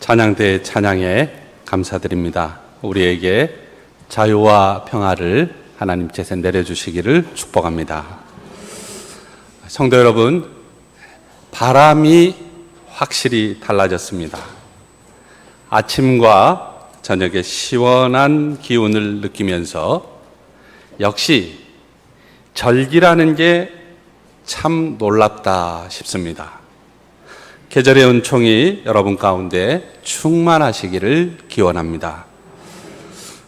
찬양대 찬양에 감사드립니다. 우리에게 자유와 평화를 하나님께서 내려주시기를 축복합니다. 성도 여러분, 바람이 확실히 달라졌습니다. 아침과 저녁에 시원한 기운을 느끼면서 역시 절기라는 게 참 놀랍다 싶습니다. 계절의 은총이 여러분 가운데 충만하시기를 기원합니다.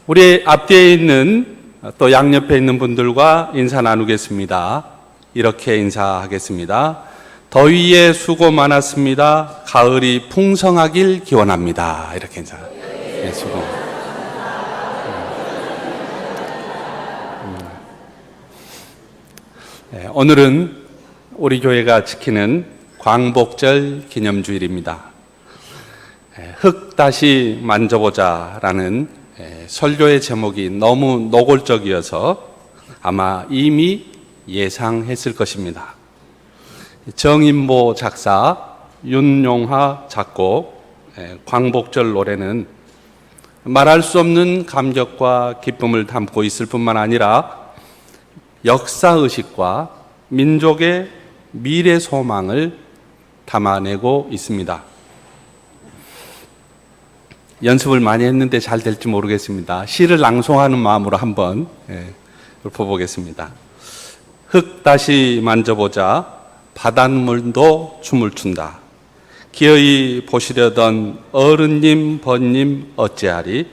우리 앞뒤에 있는 또 양옆에 있는 분들과 인사 나누겠습니다. 이렇게 인사하겠습니다. 더위에 수고 많았습니다. 가을이 풍성하길 기원합니다. 이렇게 인사. 네, 수고. 네, 오늘은 우리 교회가 지키는 광복절 기념주일입니다. 흙 다시 만져보자 라는 설교의 제목이 너무 노골적이어서 아마 이미 예상했을 것입니다. 정인보 작사, 윤용하 작곡, 광복절 노래는 말할 수 없는 감격과 기쁨을 담고 있을 뿐만 아니라 역사의식과 민족의 미래 소망을 담아내고 있습니다. 연습을 많이 했는데 잘 될지 모르겠습니다. 시를 낭송하는 마음으로 한번 읊어보겠습니다. 흙 다시 만져보자 바닷물도 춤을 춘다. 기어이 보시려던 어른님 번님 어찌하리.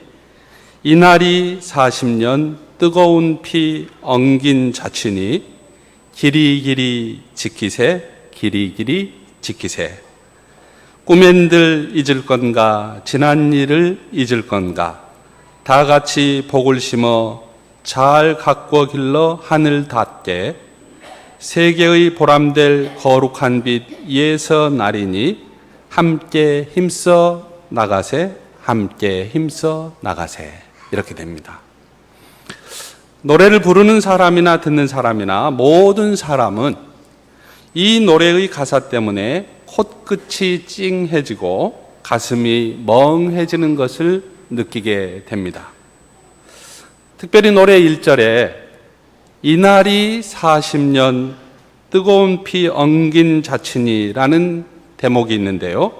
이날이 40년 뜨거운 피 엉긴 자친이 길이길이 지키세 길이길이 지키세. 꿈엔들 잊을 건가 지난 일을 잊을 건가 다 같이 복을 심어 잘 가꾸어 길러 하늘 닿게 세계의 보람될 거룩한 빛 예서 나리니 함께 힘써 나가세 함께 힘써 나가세. 이렇게 됩니다. 노래를 부르는 사람이나 듣는 사람이나 모든 사람은 이 노래의 가사 때문에 콧끝이 찡해지고 가슴이 멍해지는 것을 느끼게 됩니다. 특별히 노래 1절에 이날이 40년 뜨거운 피 엉긴 자친이라는 대목이 있는데요.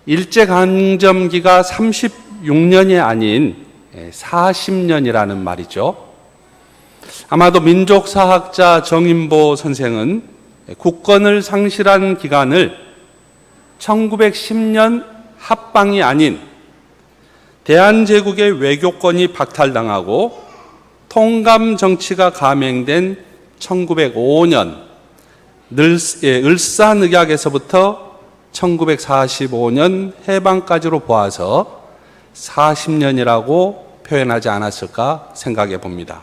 일제강점기가 36년이 아닌 40년이라는 말이죠. 아마도 민족사학자 정인보 선생은 국권을 상실한 기간을 1910년 합방이 아닌 대한제국의 외교권이 박탈당하고 통감 정치가 감행된 1905년 을사늑약에서부터 1945년 해방까지로 보아서 40년이라고 표현하지 않았을까 생각해 봅니다.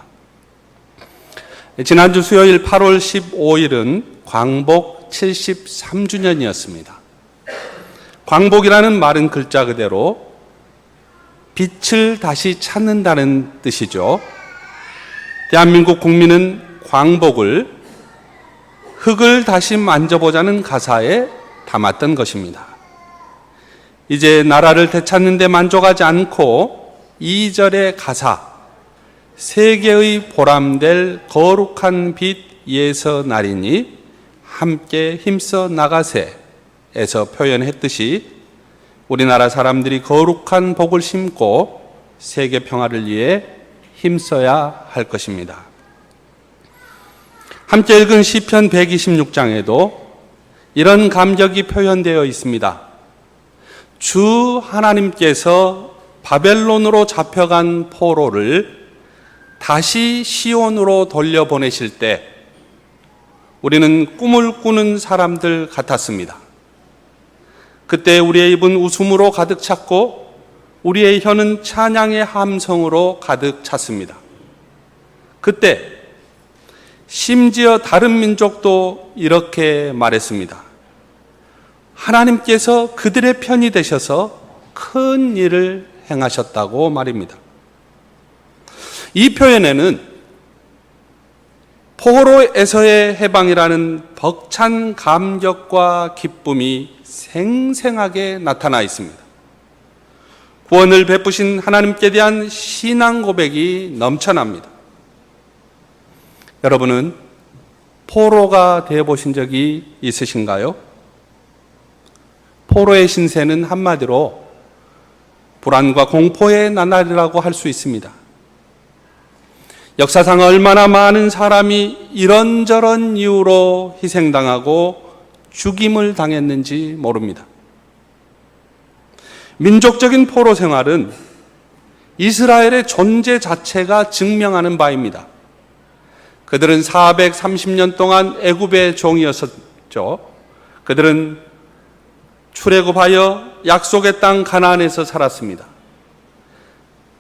지난주 수요일 8월 15일은 광복 73주년이었습니다. 광복이라는 말은 글자 그대로 빛을 다시 찾는다는 뜻이죠. 대한민국 국민은 광복을 흙을 다시 만져보자는 가사에 담았던 것입니다. 이제 나라를 되찾는 데 만족하지 않고 2절의 가사 세계의 보람될 거룩한 빛 예서 나리니 함께 힘써 나가세에서 표현했듯이 우리나라 사람들이 거룩한 복을 심고 세계 평화를 위해 힘써야 할 것입니다. 함께 읽은 시편 126장에도 이런 감격이 표현되어 있습니다. 주 하나님께서 바벨론으로 잡혀간 포로를 다시 시온으로 돌려보내실 때 우리는 꿈을 꾸는 사람들 같았습니다. 그때 우리의 입은 웃음으로 가득 찼고 우리의 혀는 찬양의 함성으로 가득 찼습니다. 그때 심지어 다른 민족도 이렇게 말했습니다. 하나님께서 그들의 편이 되셔서 큰 일을 행하셨다고 말입니다. 이 표현에는 포로에서의 해방이라는 벅찬 감격과 기쁨이 생생하게 나타나 있습니다. 구원을 베푸신 하나님께 대한 신앙 고백이 넘쳐납니다. 여러분은 포로가 되어 보신 적이 있으신가요? 포로의 신세는 한마디로 불안과 공포의 나날이라고 할 수 있습니다. 역사상 얼마나 많은 사람이 이런저런 이유로 희생당하고 죽임을 당했는지 모릅니다. 민족적인 포로 생활은 이스라엘의 존재 자체가 증명하는 바입니다. 그들은 430년 동안 애굽의 종이었었죠. 그들은 출애굽하여 약속의 땅 가나안에서 살았습니다.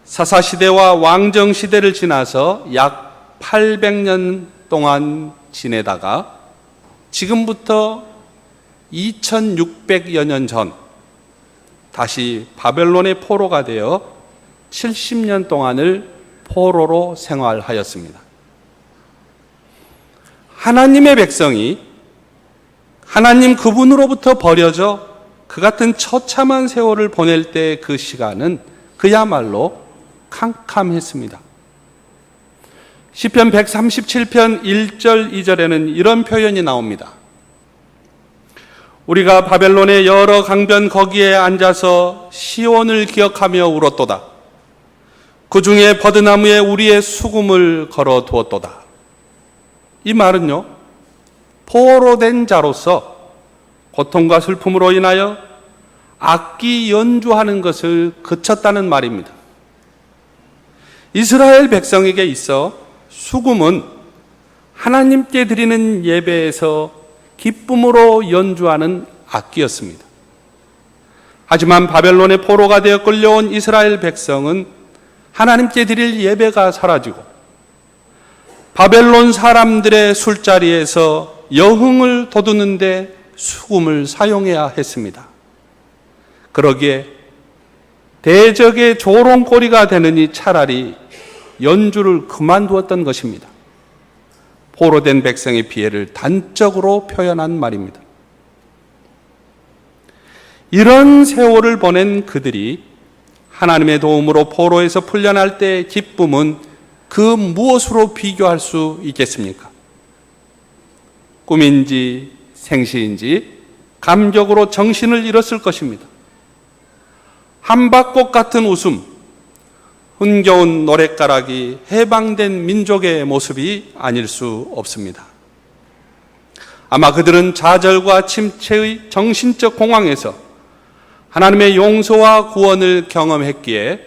사사시대와 왕정시대를 지나서 약 800년 동안 지내다가 지금부터 2600여 년 전 다시 바벨론의 포로가 되어 70년 동안을 포로로 생활하였습니다. 하나님의 백성이 하나님 그분으로부터 버려져 그 같은 처참한 세월을 보낼 때 그 시간은 그야말로 캄캄했습니다. 시편 137편 1절 2절에는 이런 표현이 나옵니다. 우리가 바벨론의 여러 강변 거기에 앉아서 시온을 기억하며 울었도다. 그 중에 버드나무에 우리의 수금을 걸어두었도다. 이 말은요, 포로된 자로서 고통과 슬픔으로 인하여 악기 연주하는 것을 그쳤다는 말입니다. 이스라엘 백성에게 있어 수금은 하나님께 드리는 예배에서 기쁨으로 연주하는 악기였습니다. 하지만 바벨론의 포로가 되어 끌려온 이스라엘 백성은 하나님께 드릴 예배가 사라지고 바벨론 사람들의 술자리에서 여흥을 돋우는데 수금을 사용해야 했습니다. 그러기에 대적의 조롱거리가 되느니 차라리 연주를 그만두었던 것입니다. 포로된 백성의 피해를 단적으로 표현한 말입니다. 이런 세월을 보낸 그들이 하나님의 도움으로 포로에서 풀려날 때의 기쁨은 그 무엇으로 비교할 수 있겠습니까? 꿈인지 생시인지 감격으로 정신을 잃었을 것입니다. 한박꽃 같은 웃음, 흥겨운 노랫가락이 해방된 민족의 모습이 아닐 수 없습니다. 아마 그들은 좌절과 침체의 정신적 공황에서 하나님의 용서와 구원을 경험했기에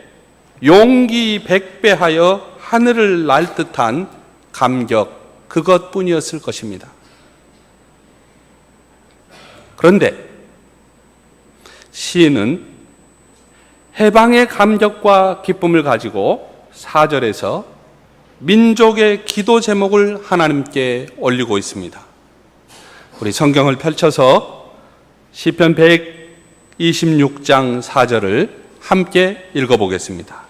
용기 백배하여 하늘을 날 듯한 감격, 그것뿐이었을 것입니다. 그런데 시인은 해방의 감격과 기쁨을 가지고 4절에서 민족의 기도 제목을 하나님께 올리고 있습니다. 우리 성경을 펼쳐서 시편 126장 4절을 함께 읽어보겠습니다.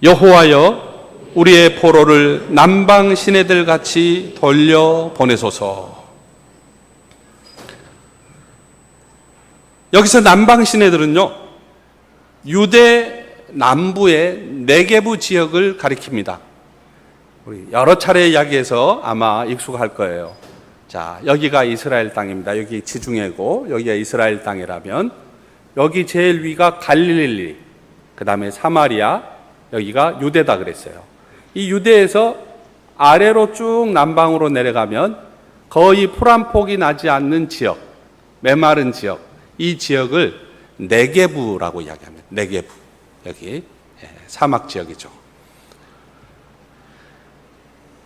여호와여, 우리의 포로를 남방 시내들 같이 돌려 보내소서. 여기서 남방 시내들은요, 유대 남부의 네게부 지역을 가리킵니다. 우리 여러 차례 이야기해서 아마 익숙할 거예요. 자, 여기가 이스라엘 땅입니다. 여기 지중해고 여기가 이스라엘 땅이라면 여기 제일 위가 갈릴리, 그 다음에 사마리아, 여기가 유대다 그랬어요. 이 유대에서 아래로 쭉 남방으로 내려가면 거의 풀 한 폭이 나지 않는 지역, 메마른 지역, 이 지역을 네게부라고 이야기합니다. 네게부, 여기 사막 지역이죠.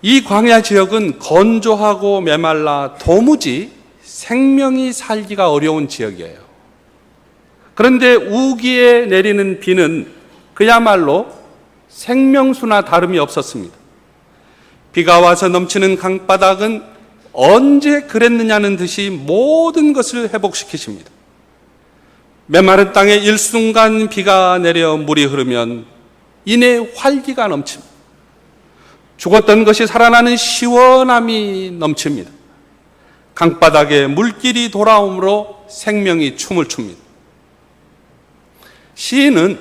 이 광야 지역은 건조하고 메말라 도무지 생명이 살기가 어려운 지역이에요. 그런데 우기에 내리는 비는 그야말로 생명수나 다름이 없었습니다. 비가 와서 넘치는 강바닥은 언제 그랬느냐는 듯이 모든 것을 회복시키십니다. 메마른 땅에 일순간 비가 내려 물이 흐르면 이내 활기가 넘칩니다. 죽었던 것이 살아나는 시원함이 넘칩니다. 강바닥에 물길이 돌아오므로 생명이 춤을 춥니다. 시인은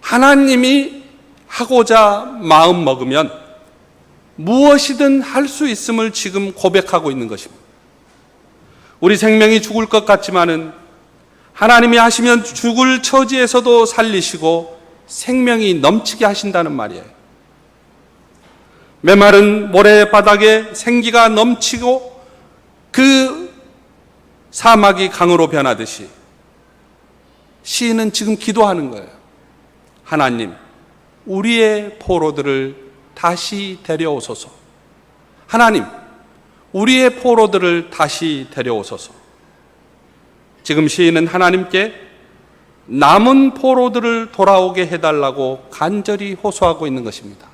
하나님이 하고자 마음 먹으면 무엇이든 할 수 있음을 지금 고백하고 있는 것입니다. 우리 생명이 죽을 것 같지만은 하나님이 하시면 죽을 처지에서도 살리시고 생명이 넘치게 하신다는 말이에요. 메마른 모래바닥에 생기가 넘치고 그 사막이 강으로 변하듯이 시인은 지금 기도하는 거예요. 하나님, 우리의 포로들을 다시 데려오소서. 하나님, 우리의 포로들을 다시 데려오소서. 지금 시인은 하나님께 남은 포로들을 돌아오게 해달라고 간절히 호소하고 있는 것입니다.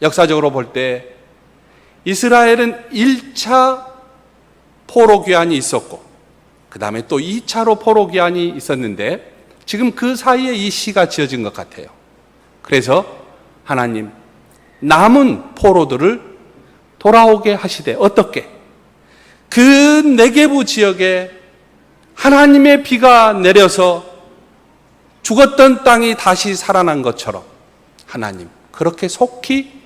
역사적으로 볼 때 이스라엘은 1차 포로 귀환이 있었고 그 다음에 또 2차로 포로 귀환이 있었는데 지금 그 사이에 이 시가 지어진 것 같아요. 그래서 하나님, 남은 포로들을 돌아오게 하시되 어떻게? 그 네게부 지역에 하나님의 비가 내려서 죽었던 땅이 다시 살아난 것처럼 하나님, 그렇게 속히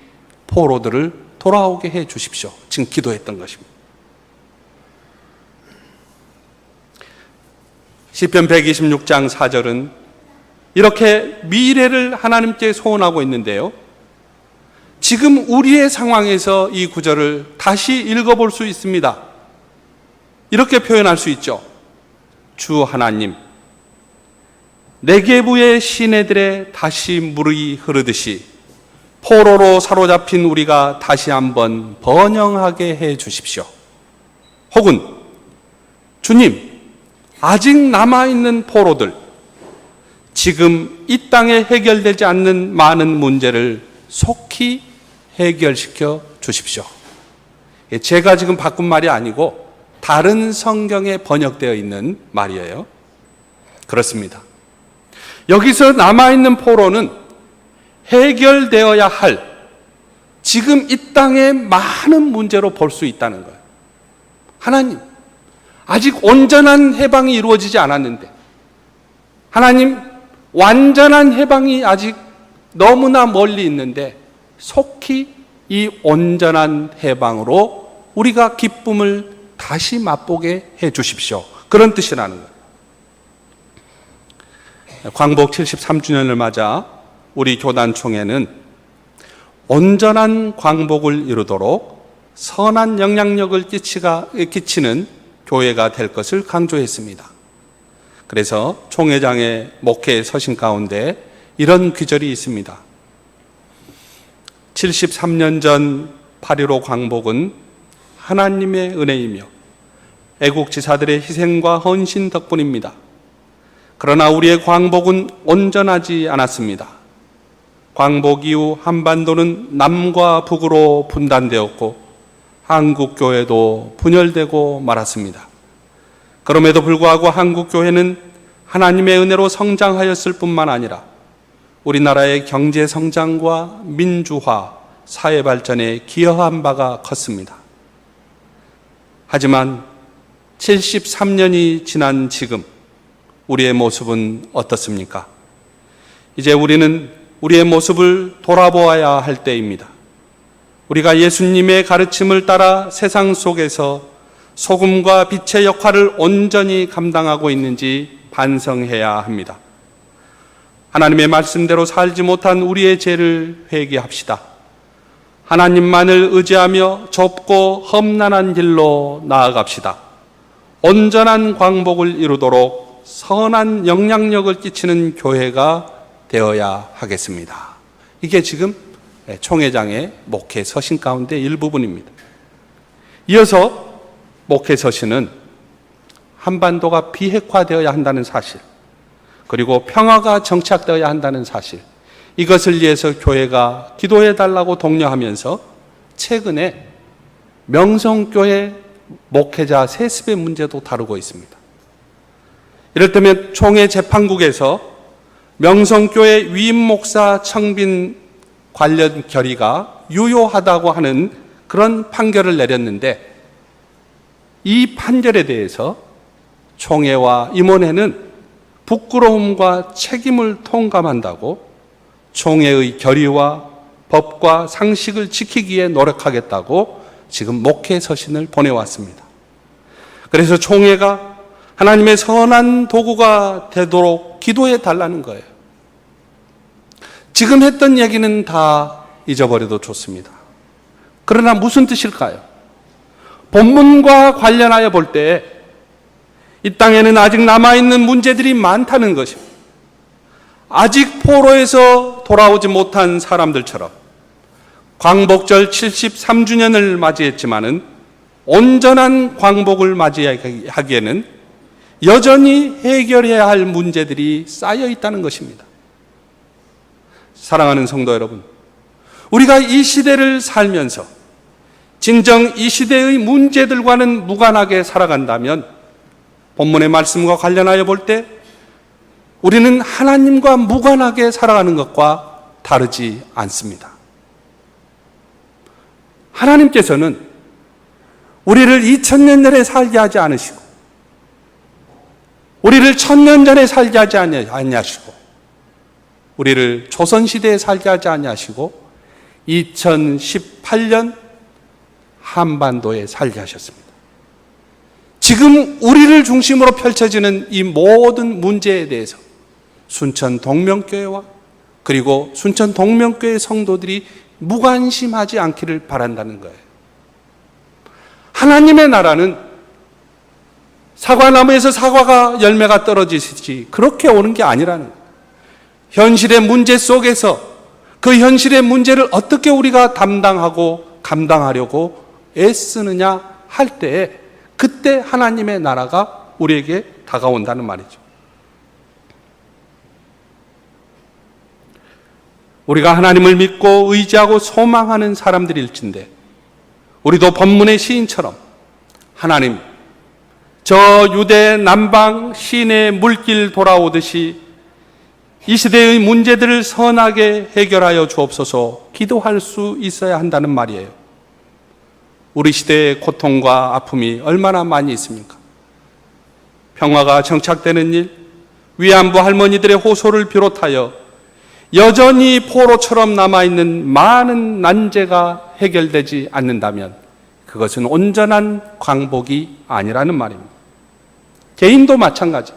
포로들을 돌아오게 해 주십시오. 지금 기도했던 것입니다. 시편 126장 4절은 이렇게 미래를 하나님께 소원하고 있는데요. 지금 우리의 상황에서 이 구절을 다시 읽어볼 수 있습니다. 이렇게 표현할 수 있죠. 주 하나님, 네게부의 시내들에 다시 물이 흐르듯이 포로로 사로잡힌 우리가 다시 한번 번영하게 해 주십시오. 혹은 주님, 아직 남아있는 포로들, 지금 이 땅에 해결되지 않는 많은 문제를 속히 해결시켜 주십시오. 제가 지금 바꾼 말이 아니고 다른 성경에 번역되어 있는 말이에요. 그렇습니다. 여기서 남아있는 포로는 해결되어야 할 지금 이 땅의 많은 문제로 볼 수 있다는 거예요. 하나님, 아직 온전한 해방이 이루어지지 않았는데 하나님, 완전한 해방이 아직 너무나 멀리 있는데 속히 이 온전한 해방으로 우리가 기쁨을 다시 맛보게 해 주십시오. 그런 뜻이라는 거예요. 광복 73주년을 맞아 우리 교단총회는 온전한 광복을 이루도록 선한 영향력을 끼치는 교회가 될 것을 강조했습니다. 그래서 총회장의 목회 서신 가운데 이런 귀절이 있습니다. 73년 전 8.15 광복은 하나님의 은혜이며 애국지사들의 희생과 헌신 덕분입니다. 그러나 우리의 광복은 온전하지 않았습니다. 광복 이후 한반도는 남과 북으로 분단되었고 한국교회도 분열되고 말았습니다. 그럼에도 불구하고 한국교회는 하나님의 은혜로 성장하였을 뿐만 아니라 우리나라의 경제 성장과 민주화, 사회 발전에 기여한 바가 컸습니다. 하지만 73년이 지난 지금 우리의 모습은 어떻습니까? 이제 우리는 우리의 모습을 돌아보아야 할 때입니다. 우리가 예수님의 가르침을 따라 세상 속에서 소금과 빛의 역할을 온전히 감당하고 있는지 반성해야 합니다. 하나님의 말씀대로 살지 못한 우리의 죄를 회개합시다. 하나님만을 의지하며 좁고 험난한 길로 나아갑시다. 온전한 광복을 이루도록 선한 영향력을 끼치는 교회가 되어야 하겠습니다. 이게 지금 총회장의 목회 서신 가운데 일부분입니다. 이어서 목회 서신은 한반도가 비핵화되어야 한다는 사실, 그리고 평화가 정착되어야 한다는 사실, 이것을 위해서 교회가 기도해달라고 독려하면서 최근에 명성교회 목회자 세습의 문제도 다루고 있습니다. 이럴 때면 총회 재판국에서 명성교회 위임 목사 청빈 관련 결의가 유효하다고 하는 그런 판결을 내렸는데, 이 판결에 대해서 총회와 임원회는 부끄러움과 책임을 통감한다고 총회의 결의와 법과 상식을 지키기에 노력하겠다고 지금 목회 서신을 보내왔습니다. 그래서 총회가 하나님의 선한 도구가 되도록 기도해 달라는 거예요. 지금 했던 얘기는 다 잊어버려도 좋습니다. 그러나 무슨 뜻일까요? 본문과 관련하여 볼 때 이 땅에는 아직 남아있는 문제들이 많다는 것입니다. 아직 포로에서 돌아오지 못한 사람들처럼 광복절 73주년을 맞이했지만은 온전한 광복을 맞이하기에는 여전히 해결해야 할 문제들이 쌓여 있다는 것입니다. 사랑하는 성도 여러분, 우리가 이 시대를 살면서 진정 이 시대의 문제들과는 무관하게 살아간다면 본문의 말씀과 관련하여 볼 때 우리는 하나님과 무관하게 살아가는 것과 다르지 않습니다. 하나님께서는 우리를 2000년 전에 살게 하지 않으시고 우리를 1000년 전에 살게 하지 아니하시고 우리를 조선시대에 살게 하지 아니하시고 2018년 한반도에 살게 하셨습니다. 지금 우리를 중심으로 펼쳐지는 이 모든 문제에 대해서 순천 동명교회와 그리고 순천 동명교회 성도들이 무관심하지 않기를 바란다는 거예요. 하나님의 나라는 사과나무에서 사과가 열매가 떨어지듯이 그렇게 오는 게 아니라는 거예요. 현실의 문제 속에서 그 현실의 문제를 어떻게 우리가 담당하고 감당하려고 애쓰느냐 할 때에 그때 하나님의 나라가 우리에게 다가온다는 말이죠. 우리가 하나님을 믿고 의지하고 소망하는 사람들일진데 우리도 본문의 시인처럼 하나님, 저 유대 남방 시내 물길 돌아오듯이 이 시대의 문제들을 선하게 해결하여 주옵소서 기도할 수 있어야 한다는 말이에요. 우리 시대의 고통과 아픔이 얼마나 많이 있습니까? 평화가 정착되는 일, 위안부 할머니들의 호소를 비롯하여 여전히 포로처럼 남아있는 많은 난제가 해결되지 않는다면 그것은 온전한 광복이 아니라는 말입니다. 개인도 마찬가지,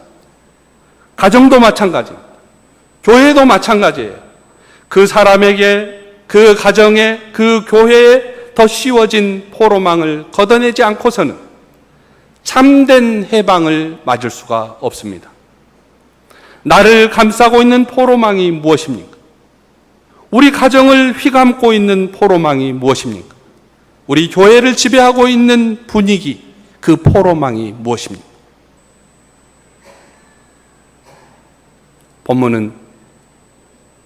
가정도 마찬가지입니다. 교회도 마찬가지예요. 그 사람에게, 그 가정에, 그 교회에 더 씌워진 포로망을 걷어내지 않고서는 참된 해방을 맞을 수가 없습니다. 나를 감싸고 있는 포로망이 무엇입니까? 우리 가정을 휘감고 있는 포로망이 무엇입니까? 우리 교회를 지배하고 있는 분위기, 그 포로망이 무엇입니까? 본문은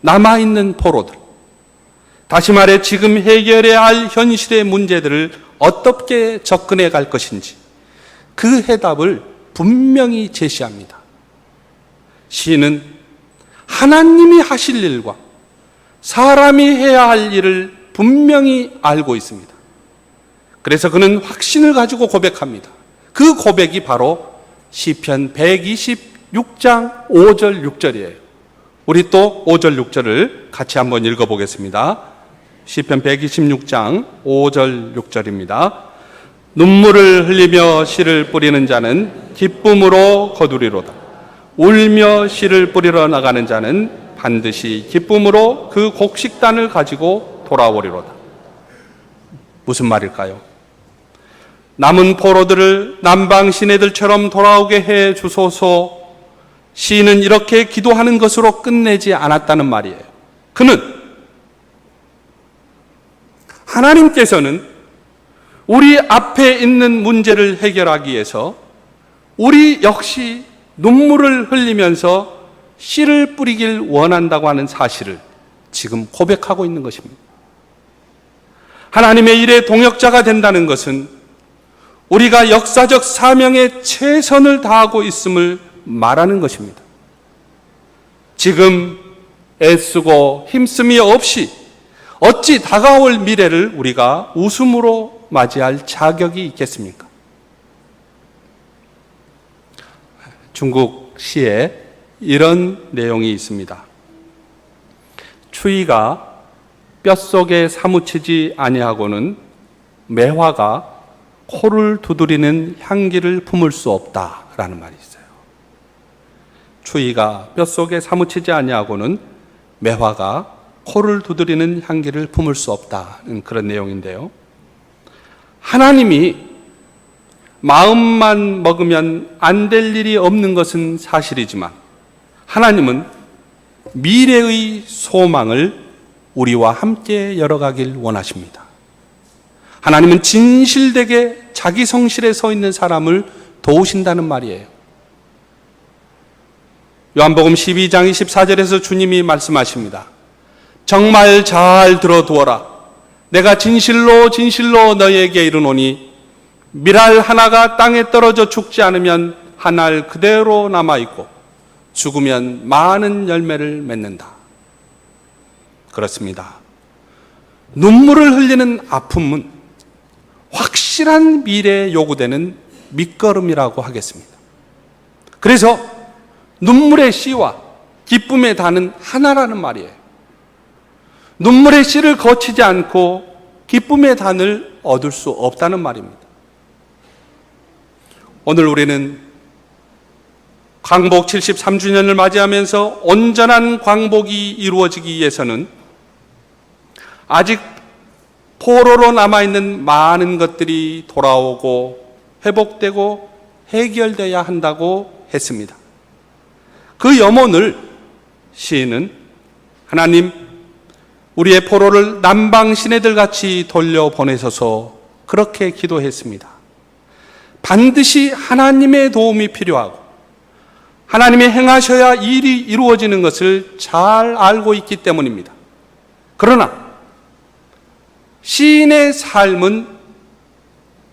남아있는 포로들, 다시 말해 지금 해결해야 할 현실의 문제들을 어떻게 접근해 갈 것인지 그 해답을 분명히 제시합니다. 시인은 하나님이 하실 일과 사람이 해야 할 일을 분명히 알고 있습니다. 그래서 그는 확신을 가지고 고백합니다. 그 고백이 바로 시편 126장 5절 6절이에요. 우리 또 5절 6절을 같이 한번 읽어보겠습니다. 시편 126장 5절 6절입니다. 눈물을 흘리며 씨를 뿌리는 자는 기쁨으로 거두리로다. 울며 씨를 뿌리러 나가는 자는 반드시 기쁨으로 그 곡식단을 가지고 돌아오리로다. 무슨 말일까요? 남은 포로들을 남방 시내들처럼 돌아오게 해 주소서. 시인은 이렇게 기도하는 것으로 끝내지 않았다는 말이에요. 그는 하나님께서는 우리 앞에 있는 문제를 해결하기 위해서 우리 역시 눈물을 흘리면서 씨를 뿌리길 원한다고 하는 사실을 지금 고백하고 있는 것입니다. 하나님의 일에 동역자가 된다는 것은 우리가 역사적 사명에 최선을 다하고 있음을 말하는 것입니다. 지금 애쓰고 힘쓰미 없이 어찌 다가올 미래를 우리가 웃음으로 맞이할 자격이 있겠습니까? 중국 시에 이런 내용이 있습니다. 추위가 뼛속에 사무치지 아니하고는 매화가 코를 두드리는 향기를 품을 수 없다라는 말이 있어요. 추위가 뼛속에 사무치지 아니하고는 매화가 코를 두드리는 향기를 품을 수 없다는 그런 내용인데요. 하나님이 마음만 먹으면 안 될 일이 없는 것은 사실이지만 하나님은 미래의 소망을 우리와 함께 열어가길 원하십니다. 하나님은 진실되게 자기 성실에 서 있는 사람을 도우신다는 말이에요. 요한복음 12장 24절에서 주님이 말씀하십니다. 정말 잘 들어두어라. 내가 진실로 진실로 너희에게 이르노니 밀알 하나가 땅에 떨어져 죽지 않으면 한 알 그대로 남아있고 죽으면 많은 열매를 맺는다. 그렇습니다. 눈물을 흘리는 아픔은 확실한 미래에 요구되는 밑거름이라고 하겠습니다. 그래서 눈물의 씨와 기쁨의 단은 하나라는 말이에요. 눈물의 씨를 거치지 않고 기쁨의 단을 얻을 수 없다는 말입니다. 오늘 우리는 광복 73주년을 맞이하면서 온전한 광복이 이루어지기 위해서는 아직 포로로 남아있는 많은 것들이 돌아오고 회복되고 해결되어야 한다고 했습니다. 그 염원을 시인은 하나님 우리의 포로를 남방 시내들 같이 돌려보내소서 그렇게 기도했습니다. 반드시 하나님의 도움이 필요하고 하나님이 행하셔야 일이 이루어지는 것을 잘 알고 있기 때문입니다. 그러나 시인의 삶은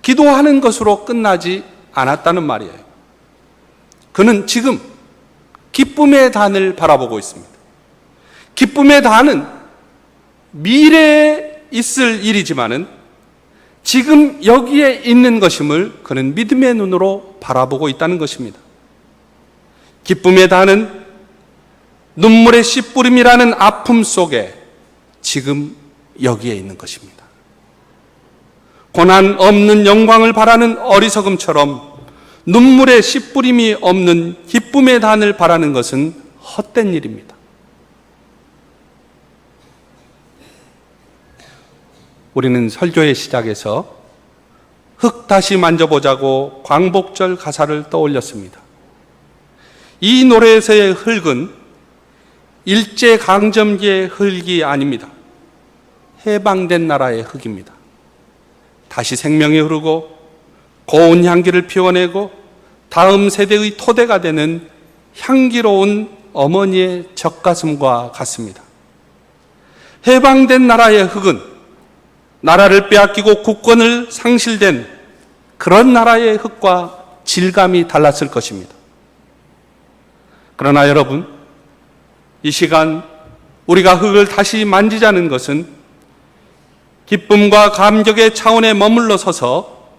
기도하는 것으로 끝나지 않았다는 말이에요. 그는 지금 기쁨의 단을 바라보고 있습니다. 기쁨의 단은 미래에 있을 일이지만은 지금 여기에 있는 것임을 그는 믿음의 눈으로 바라보고 있다는 것입니다. 기쁨의 단은 눈물의 씨뿌림이라는 아픔 속에 지금 여기에 있는 것입니다. 고난 없는 영광을 바라는 어리석음처럼 눈물의 씨뿌림이 없는 기쁨의 단을 바라는 것은 헛된 일입니다. 우리는 설교의 시작에서 흙 다시 만져보자고 광복절 가사를 떠올렸습니다. 이 노래에서의 흙은 일제강점기의 흙이 아닙니다. 해방된 나라의 흙입니다. 다시 생명이 흐르고 고운 향기를 피워내고 다음 세대의 토대가 되는 향기로운 어머니의 젖가슴과 같습니다. 해방된 나라의 흙은 나라를 빼앗기고 국권을 상실된 그런 나라의 흙과 질감이 달랐을 것입니다. 그러나 여러분, 이 시간 우리가 흙을 다시 만지자는 것은 기쁨과 감격의 차원에 머물러 서서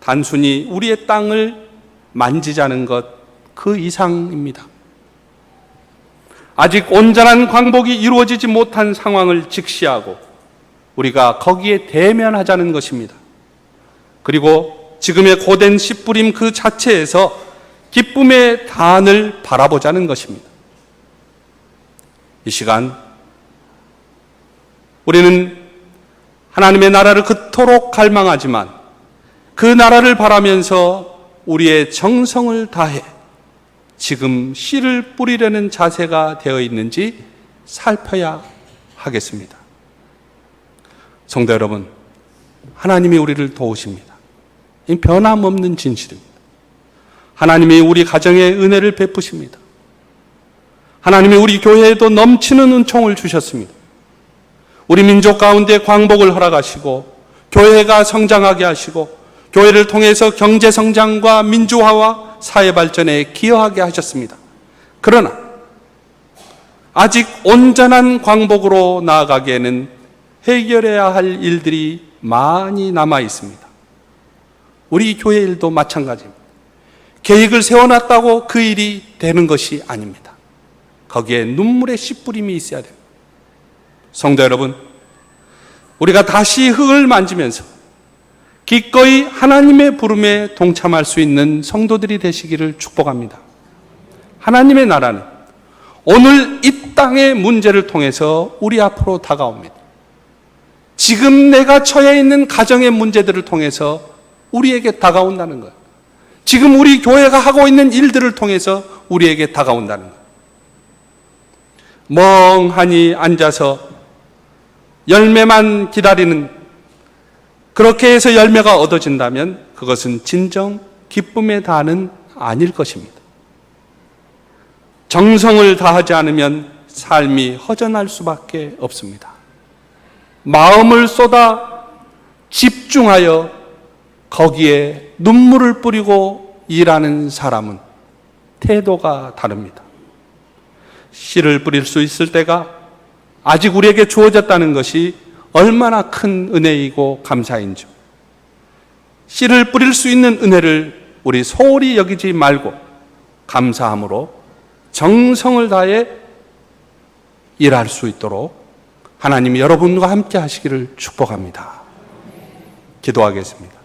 단순히 우리의 땅을 만지자는 것 그 이상입니다. 아직 온전한 광복이 이루어지지 못한 상황을 직시하고 우리가 거기에 대면하자는 것입니다. 그리고 지금의 고된 씨뿌림 그 자체에서 기쁨의 단을 바라보자는 것입니다. 이 시간 우리는 하나님의 나라를 그토록 갈망하지만 그 나라를 바라면서 우리의 정성을 다해 지금 씨를 뿌리려는 자세가 되어 있는지 살펴야 하겠습니다. 성도 여러분, 하나님이 우리를 도우십니다. 이 변함없는 진실입니다. 하나님이 우리 가정에 은혜를 베푸십니다. 하나님이 우리 교회에도 넘치는 은총을 주셨습니다. 우리 민족 가운데 광복을 허락하시고 교회가 성장하게 하시고 교회를 통해서 경제 성장과 민주화와 사회 발전에 기여하게 하셨습니다. 그러나 아직 온전한 광복으로 나아가기에는 해결해야 할 일들이 많이 남아 있습니다. 우리 교회 일도 마찬가지입니다. 계획을 세워놨다고 그 일이 되는 것이 아닙니다. 거기에 눈물의 씨뿌림이 있어야 됩니다. 성도 여러분, 우리가 다시 흙을 만지면서 기꺼이 하나님의 부름에 동참할 수 있는 성도들이 되시기를 축복합니다. 하나님의 나라는 오늘 이 땅의 문제를 통해서 우리 앞으로 다가옵니다. 지금 내가 처해 있는 가정의 문제들을 통해서 우리에게 다가온다는 거예요. 지금 우리 교회가 하고 있는 일들을 통해서 우리에게 다가온다는 거예요. 멍하니 앉아서 열매만 기다리는, 그렇게 해서 열매가 얻어진다면 그것은 진정 기쁨의 단은 아닐 것입니다. 정성을 다하지 않으면 삶이 허전할 수밖에 없습니다. 마음을 쏟아 집중하여 거기에 눈물을 뿌리고 일하는 사람은 태도가 다릅니다. 씨를 뿌릴 수 있을 때가 아직 우리에게 주어졌다는 것이 얼마나 큰 은혜이고 감사인지, 씨를 뿌릴 수 있는 은혜를 우리 소홀히 여기지 말고 감사함으로 정성을 다해 일할 수 있도록 하나님이 여러분과 함께 하시기를 축복합니다. 기도하겠습니다.